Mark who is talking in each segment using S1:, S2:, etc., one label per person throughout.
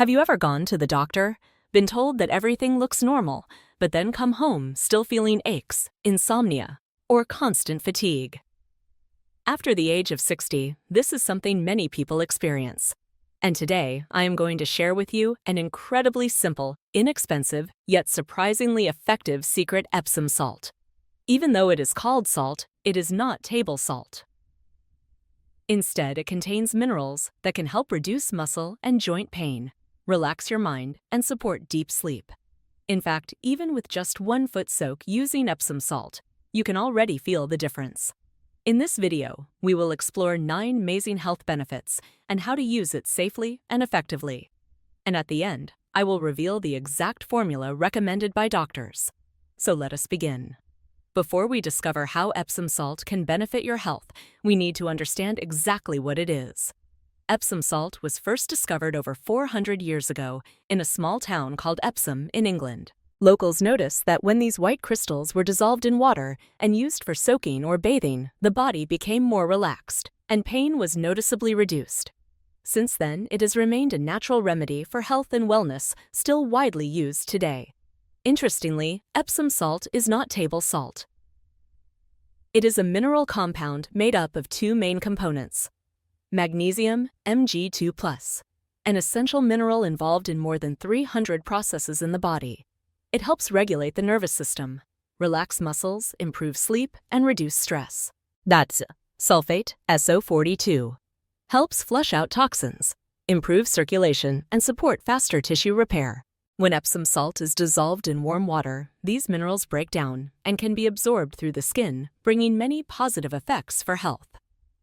S1: Have you ever gone to the doctor, been told that everything looks normal, but then come home still feeling aches, insomnia, or constant fatigue? After the age of 60, this is something many people experience. And today, I am going to share with you an incredibly simple, inexpensive, yet surprisingly effective secret Epsom salt. Even though it is called salt, it is not table salt. Instead, it contains minerals that can help reduce muscle and joint pain, relax your mind, and support deep sleep. In fact, even with just 1 foot soak using Epsom salt, you can already feel the difference. In this video, we will explore 9 amazing health benefits and how to use it safely and effectively. And at the end, I will reveal the exact formula recommended by doctors. So let us begin. Before we discover how Epsom salt can benefit your health, we need to understand exactly what it is. Epsom salt was first discovered over 400 years ago in a small town called Epsom in England. Locals noticed that when these white crystals were dissolved in water and used for soaking or bathing, the body became more relaxed, and pain was noticeably reduced. Since then, it has remained a natural remedy for health and wellness, still widely used today. Interestingly, Epsom salt is not table salt. It is a mineral compound made up of 2 main components: magnesium, Mg2+, an essential mineral involved in more than 300 processes in the body. It helps regulate the nervous system, relax muscles, improve sleep, and reduce stress. That's sulfate, SO42. Helps flush out toxins, improve circulation, and support faster tissue repair. When Epsom salt is dissolved in warm water, these minerals break down and can be absorbed through the skin, bringing many positive effects for health.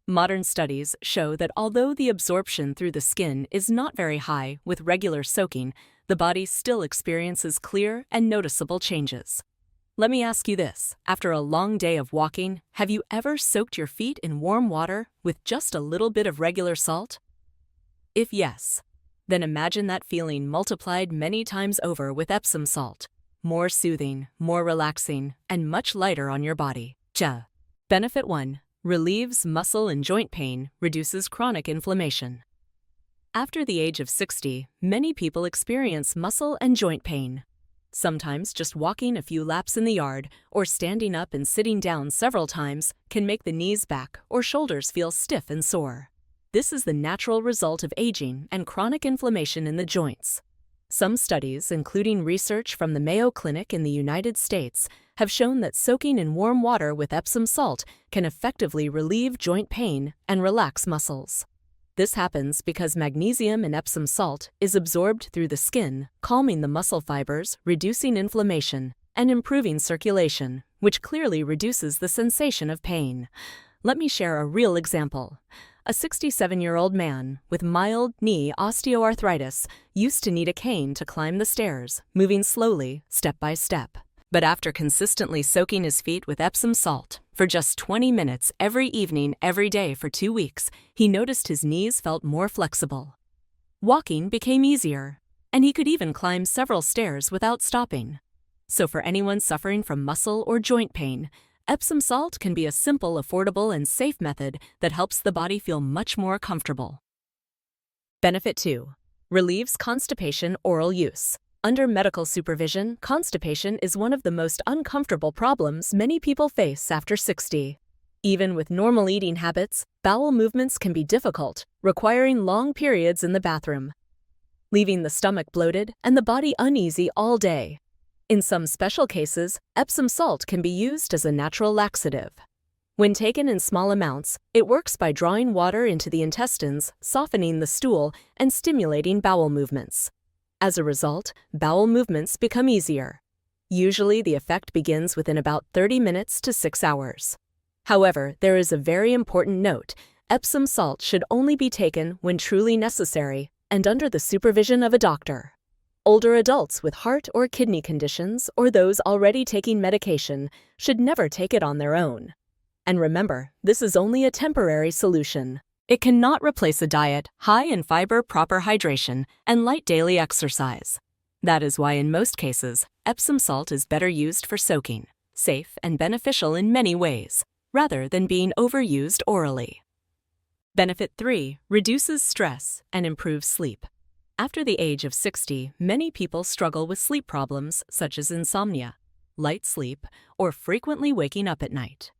S1: Modern studies show that although the absorption through the skin is not very high with regular soaking, the body still experiences clear and noticeable changes. Let me ask you this: after a long day of walking, have you ever soaked your feet in warm water with just a little bit of regular salt? If yes, then imagine that feeling multiplied many times over with Epsom salt. More soothing, more relaxing, and much lighter on your body. Benefit 1. Relieves muscle and joint pain, reduces chronic inflammation. After the age of 60, many people experience muscle and joint pain. Sometimes just walking a few laps in the yard or standing up and sitting down several times can make the knees, back, or shoulders feel stiff and sore. This is the natural result of aging and chronic inflammation in the joints. Some studies, including research from the Mayo Clinic in the United States, have shown that soaking in warm water with Epsom salt can effectively relieve joint pain and relax muscles. This happens because magnesium in Epsom salt is absorbed through the skin, calming the muscle fibers, reducing inflammation, and improving circulation, which clearly reduces the sensation of pain. Let me share a real example. A 67-year-old man with mild knee osteoarthritis used to need a cane to climb the stairs, moving slowly, step by step. But after consistently soaking his feet with Epsom salt for just 20 minutes every evening, every day for 2 weeks, he noticed his knees felt more flexible. Walking became easier, and he could even climb several stairs without stopping. So for anyone suffering from muscle or joint pain, Epsom salt can be a simple, affordable, and safe method that helps the body feel much more comfortable. Benefit 2. Relieves constipation, oral use. Under medical supervision, constipation is one of the most uncomfortable problems many people face after 60. Even with normal eating habits, bowel movements can be difficult, requiring long periods in the bathroom, leaving the stomach bloated and the body uneasy all day. In some special cases, Epsom salt can be used as a natural laxative. When taken in small amounts, it works by drawing water into the intestines, softening the stool, and stimulating bowel movements. As a result, bowel movements become easier. Usually, the effect begins within about 30 minutes to 6 hours. However, there is a very important note: Epsom salt should only be taken when truly necessary and under the supervision of a doctor. Older adults with heart or kidney conditions or those already taking medication should never take it on their own. And remember, this is only a temporary solution. It cannot replace a diet high in fiber, proper hydration, and light daily exercise. That is why in most cases, Epsom salt is better used for soaking, safe and beneficial in many ways, rather than being overused orally. Benefit 3. Reduces stress and improves sleep. After the age of 60, many people struggle with sleep problems such as insomnia, light sleep, or frequently waking up at night.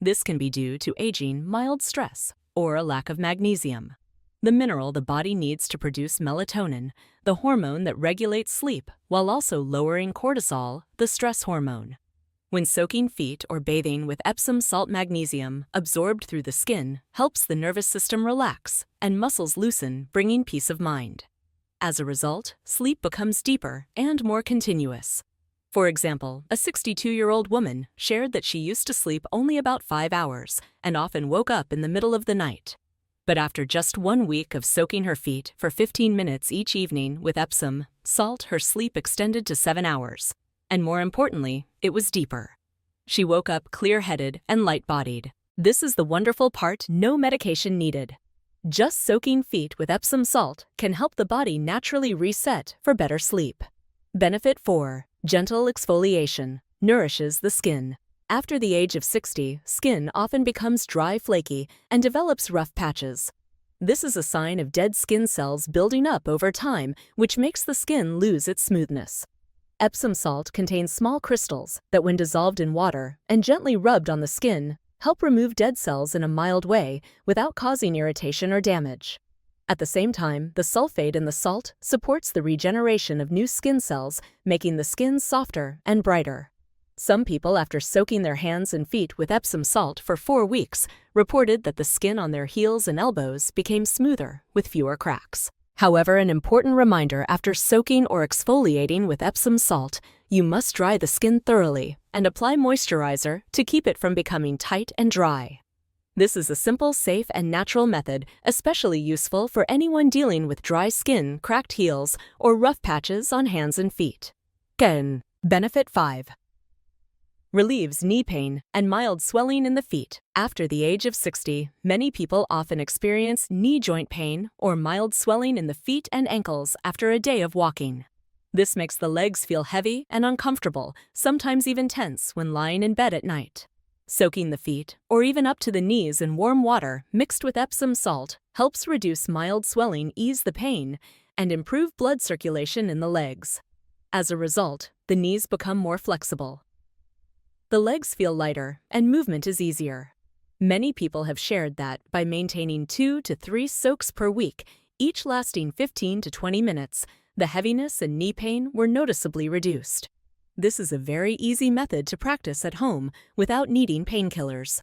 S1: This can be due to aging, mild stress, or a lack of magnesium, the mineral the body needs to produce melatonin, the hormone that regulates sleep while also lowering cortisol, the stress hormone. When soaking feet or bathing with Epsom salt magnesium absorbed through the skin helps the nervous system relax and muscles loosen, bringing peace of mind. As a result, sleep becomes deeper and more continuous. For example, a 62-year-old woman shared that she used to sleep only about 5 hours and often woke up in the middle of the night. But after just 1 week of soaking her feet for 15 minutes each evening with Epsom salt, her sleep extended to 7 hours. And more importantly, it was deeper. She woke up clear-headed and light-bodied. This is the wonderful part: no medication needed. Just soaking feet with Epsom salt can help the body naturally reset for better sleep. Benefit 4. Gentle exfoliation. Nourishes the skin. After the age of 60, skin often becomes dry, flaky, and develops rough patches. This is a sign of dead skin cells building up over time, which makes the skin lose its smoothness. Epsom salt contains small crystals that, when dissolved in water and gently rubbed on the skin, help remove dead cells in a mild way without causing irritation or damage. At the same time, the sulfate in the salt supports the regeneration of new skin cells, making the skin softer and brighter. Some people, after soaking their hands and feet with Epsom salt for 4 weeks, reported that the skin on their heels and elbows became smoother with fewer cracks. However, an important reminder: after soaking or exfoliating with Epsom salt, you must dry the skin thoroughly and apply moisturizer to keep it from becoming tight and dry. This is a simple, safe, and natural method, especially useful for anyone dealing with dry skin, cracked heels, or rough patches on hands and feet. Benefit 5. Relieves knee pain and mild swelling in the feet. After the age of 60, many people often experience knee joint pain or mild swelling in the feet and ankles after a day of walking. This makes the legs feel heavy and uncomfortable, sometimes even tense when lying in bed at night. Soaking the feet, or even up to the knees, in warm water mixed with Epsom salt helps reduce mild swelling, ease the pain, and improve blood circulation in the legs. As a result, the knees become more flexible. The legs feel lighter, and movement is easier. Many people have shared that by maintaining 2 to 3 soaks per week, each lasting 15 to 20 minutes, the heaviness and knee pain were noticeably reduced. This is a very easy method to practice at home without needing painkillers.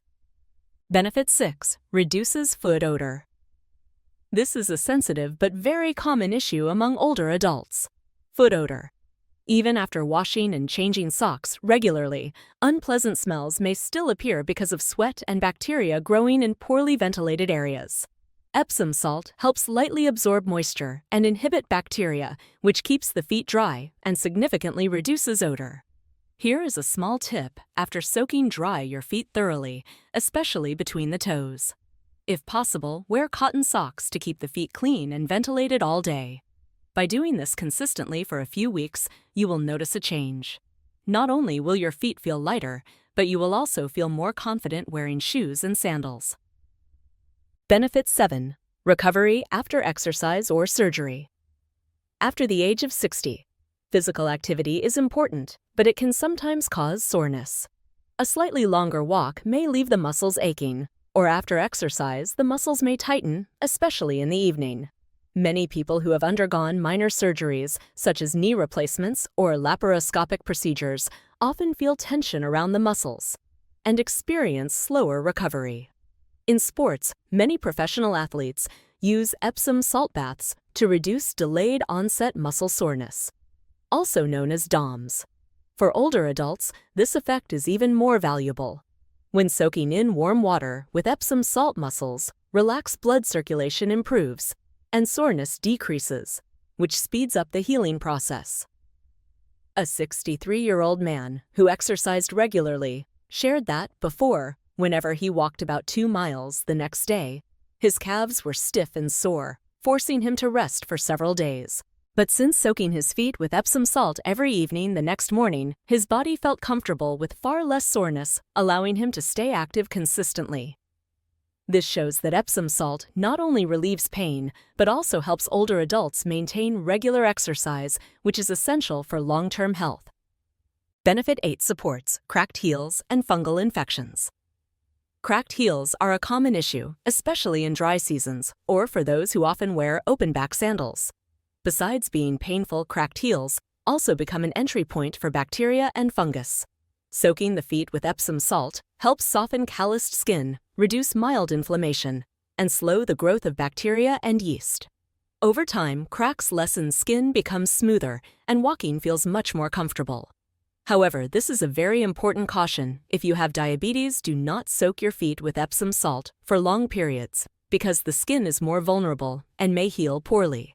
S1: Benefit 6. Reduces foot odor. This is a sensitive but very common issue among older adults. Foot odor. Even after washing and changing socks regularly, unpleasant smells may still appear because of sweat and bacteria growing in poorly ventilated areas. Epsom salt helps lightly absorb moisture and inhibit bacteria, which keeps the feet dry and significantly reduces odor. Here is a small tip after soaking: dry your feet thoroughly, especially between the toes. If possible, wear cotton socks to keep the feet clean and ventilated all day. By doing this consistently for a few weeks, you will notice a change. Not only will your feet feel lighter, but you will also feel more confident wearing shoes and sandals. Benefit 7. Recovery after exercise or surgery. After the age of 60, physical activity is important, but it can sometimes cause soreness. A slightly longer walk may leave the muscles aching, or after exercise, the muscles may tighten, especially in the evening. Many people who have undergone minor surgeries, such as knee replacements or laparoscopic procedures, often feel tension around the muscles and experience slower recovery. In sports, many professional athletes use Epsom salt baths to reduce delayed onset muscle soreness, also known as DOMS. For older adults, this effect is even more valuable. When soaking in warm water with Epsom salt, muscles relax, blood circulation improves, and soreness decreases, which speeds up the healing process. A 63-year-old man who exercised regularly shared that before, whenever he walked about 2 miles the next day, his calves were stiff and sore, forcing him to rest for several days. But since soaking his feet with Epsom salt every evening the next morning, his body felt comfortable with far less soreness, allowing him to stay active consistently. This shows that Epsom salt not only relieves pain, but also helps older adults maintain regular exercise, which is essential for long-term health. Benefit 8 supports cracked heels and fungal infections. Cracked heels are a common issue, especially in dry seasons or for those who often wear open-back sandals. Besides being painful, cracked heels also become an entry point for bacteria and fungus. Soaking the feet with Epsom salt helps soften calloused skin, reduce mild inflammation, and slow the growth of bacteria and yeast. Over time, cracks lessen, skin becomes smoother, and walking feels much more comfortable. However, this is a very important caution. If you have diabetes, do not soak your feet with Epsom salt for long periods, because the skin is more vulnerable and may heal poorly.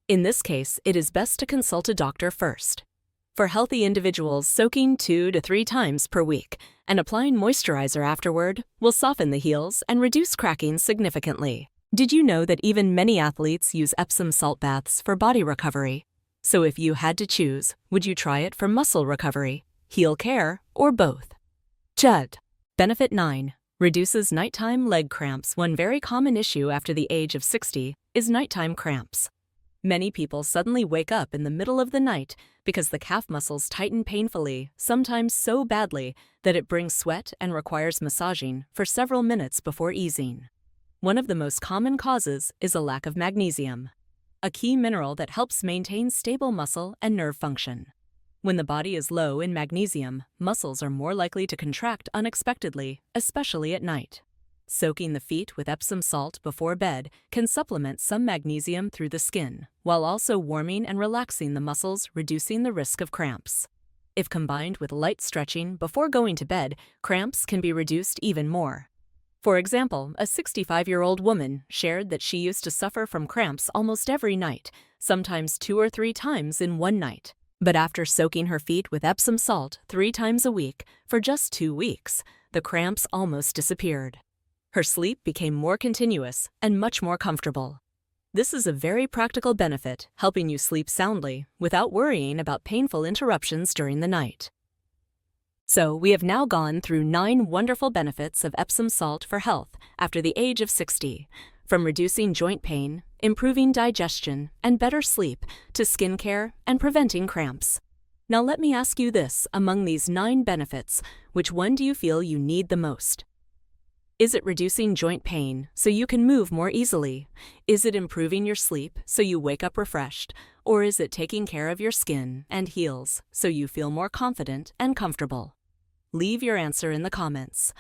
S1: In this case, it is best to consult a doctor first. For healthy individuals, soaking 2 to 3 times per week and applying moisturizer afterward will soften the heels and reduce cracking significantly. Did you know that even many athletes use Epsom salt baths for body recovery? So if you had to choose, would you try it for muscle recovery, heel care, or both? Judd. Benefit 9. Reduces nighttime leg cramps. One very common issue after the age of 60 is nighttime cramps. Many people suddenly wake up in the middle of the night because the calf muscles tighten painfully, sometimes so badly that it brings sweat and requires massaging for several minutes before easing. One of the most common causes is a lack of magnesium, a key mineral that helps maintain stable muscle and nerve function. When the body is low in magnesium, muscles are more likely to contract unexpectedly, especially at night. Soaking the feet with Epsom salt before bed can supplement some magnesium through the skin, while also warming and relaxing the muscles, reducing the risk of cramps. If combined with light stretching before going to bed, cramps can be reduced even more. For example, a 65-year-old woman shared that she used to suffer from cramps almost every night, sometimes 2 or 3 times in one night. But after soaking her feet with Epsom salt 3 times a week for just 2 weeks, the cramps almost disappeared. Her sleep became more continuous and much more comfortable. This is a very practical benefit, helping you sleep soundly without worrying about painful interruptions during the night. So, we have now gone through 9 wonderful benefits of Epsom salt for health after the age of 60, from reducing joint pain, improving digestion, and better sleep, to skin care and preventing cramps. Now let me ask you this, among these 9 benefits, which one do you feel you need the most? Is it reducing joint pain so you can move more easily? Is it improving your sleep so you wake up refreshed? Or is it taking care of your skin and heels so you feel more confident and comfortable? Leave your answer in the comments.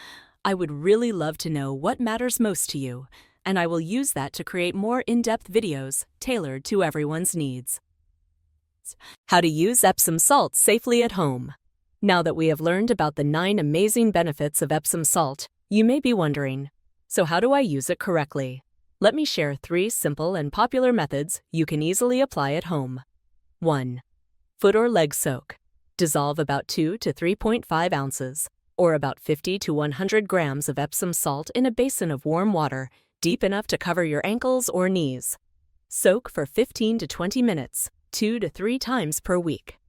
S1: I would really love to know what matters most to you, and I will use that to create more in-depth videos tailored to everyone's needs. How to use Epsom salt safely at home. Now that we have learned about the 9 amazing benefits of Epsom salt, you may be wondering, so how do I use it correctly? Let me share 3 simple and popular methods you can easily apply at home. 1. Foot or leg soak. Dissolve about 2 to 3.5 ounces, or about 50 to 100 grams of Epsom salt in a basin of warm water, deep enough to cover your ankles or knees. Soak for 15 to 20 minutes, 2 to 3 times per week.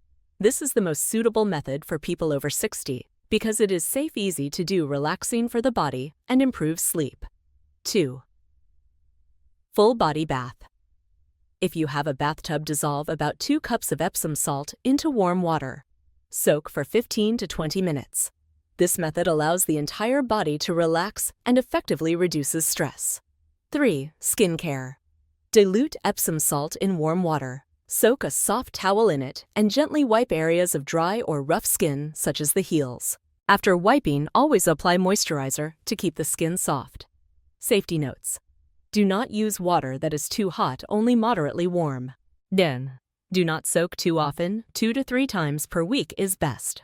S1: This is the most suitable method for people over 60, because it is safe, easy to do, relaxing for the body, and improves sleep. 2. Full body bath. If you have a bathtub, dissolve about 2 cups of Epsom salt into warm water. Soak for 15 to 20 minutes. This method allows the entire body to relax and effectively reduces stress. 3. Skin care. Dilute Epsom salt in warm water. Soak a soft towel in it and gently wipe areas of dry or rough skin, such as the heels. After wiping, always apply moisturizer to keep the skin soft. Safety notes. Do not use water that is too hot, only moderately warm. Then, do not soak too often, 2 to 3 times per week is best.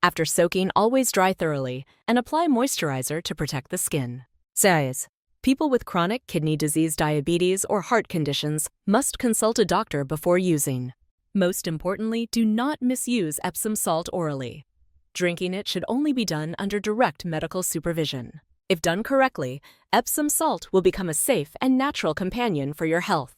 S1: After soaking, always dry thoroughly and apply moisturizer to protect the skin. 6. People with chronic kidney disease, diabetes, or heart conditions must consult a doctor before using. Most importantly, do not misuse Epsom salt orally. Drinking it should only be done under direct medical supervision. If done correctly, Epsom salt will become a safe and natural companion for your health.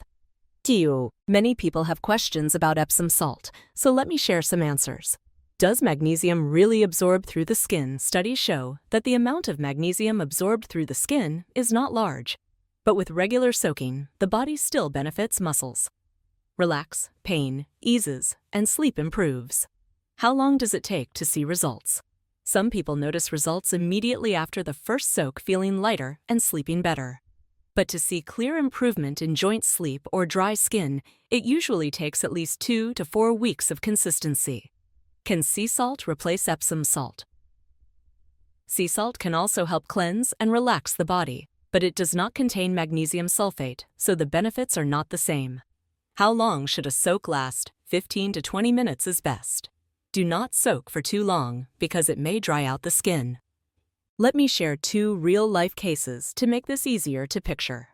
S1: Many people have questions about Epsom salt, so let me share some answers. Does magnesium really absorb through the skin? Studies show that the amount of magnesium absorbed through the skin is not large, but with regular soaking, the body still benefits muscles. Relax, pain eases, and sleep improves. How long does it take to see results? Some people notice results immediately after the first soak, feeling lighter and sleeping better. But to see clear improvement in joint sleep or dry skin, it usually takes at least 2 to 4 weeks of consistency. Can sea salt replace Epsom salt? Sea salt can also help cleanse and relax the body, but it does not contain magnesium sulfate, so the benefits are not the same. How long should a soak last? 15 to 20 minutes is best. Do not soak for too long because it may dry out the skin. Let me share 2 real-life cases to make this easier to picture.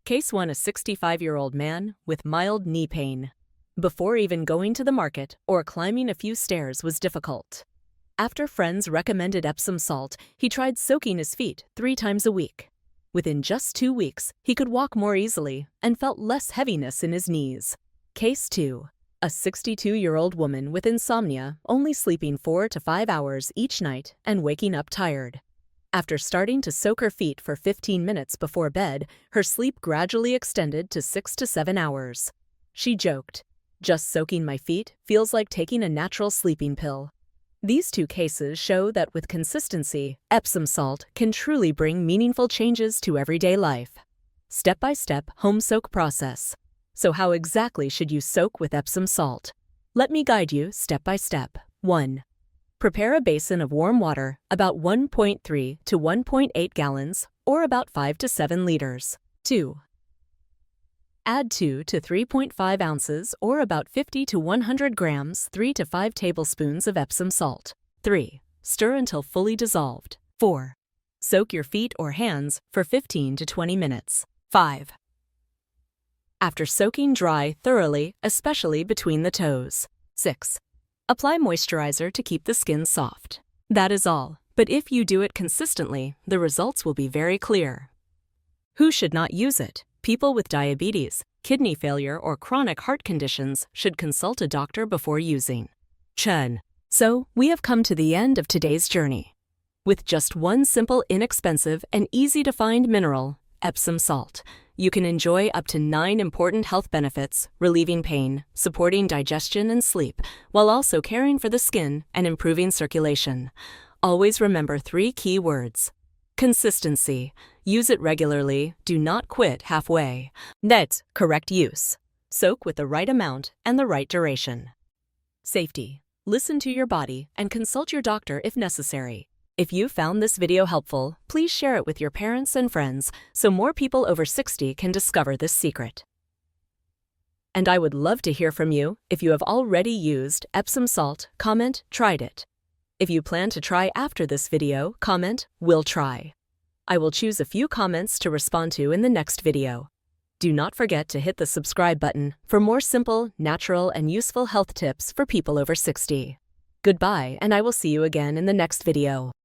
S1: Case 1: a 65-year-old man with mild knee pain. Before even going to the market or climbing a few stairs was difficult. After friends recommended Epsom salt, he tried soaking his feet 3 times a week. Within just 2 weeks, he could walk more easily and felt less heaviness in his knees. Case 2: a 62-year-old woman with insomnia, only sleeping 4 to 5 hours each night and waking up tired. After starting to soak her feet for 15 minutes before bed, her sleep gradually extended to 6 to 7 hours. She joked, "Just soaking my feet feels like taking a natural sleeping pill." These 2 cases show that with consistency, Epsom salt can truly bring meaningful changes to everyday life. Step-by-step home soak process. So how exactly should you soak with Epsom salt? Let me guide you step by step. 1. Prepare a basin of warm water, about 1.3 to 1.8 gallons, or about 5 to 7 liters. 2. Add 2 to 3.5 ounces, or about 50 to 100 grams, 3 to 5 tablespoons of Epsom salt. 3. Stir until fully dissolved. 4. Soak your feet or hands for 15 to 20 minutes. 5. After soaking, dry thoroughly, especially between the toes. 6. Apply moisturizer to keep the skin soft. That is all, but if you do it consistently, the results will be very clear. Who should not use it? People with diabetes, kidney failure, or chronic heart conditions should consult a doctor before using. So, we have come to the end of today's journey. With just one simple, inexpensive, and easy-to-find mineral, Epsom salt, you can enjoy up to 9 important health benefits, relieving pain, supporting digestion and sleep, while also caring for the skin and improving circulation. Always remember 3 key words. Consistency. Use it regularly. Do not quit halfway. That's correct use. Soak with the right amount and the right duration. Safety. Listen to your body and consult your doctor if necessary. If you found this video helpful, please share it with your parents and friends so more people over 60 can discover this secret. And I would love to hear from you. If you have already used Epsom salt, comment, "Tried it." If you plan to try after this video, comment, "Will try." I will choose a few comments to respond to in the next video. Do not forget to hit the subscribe button for more simple, natural, and useful health tips for people over 60. Goodbye, and I will see you again in the next video.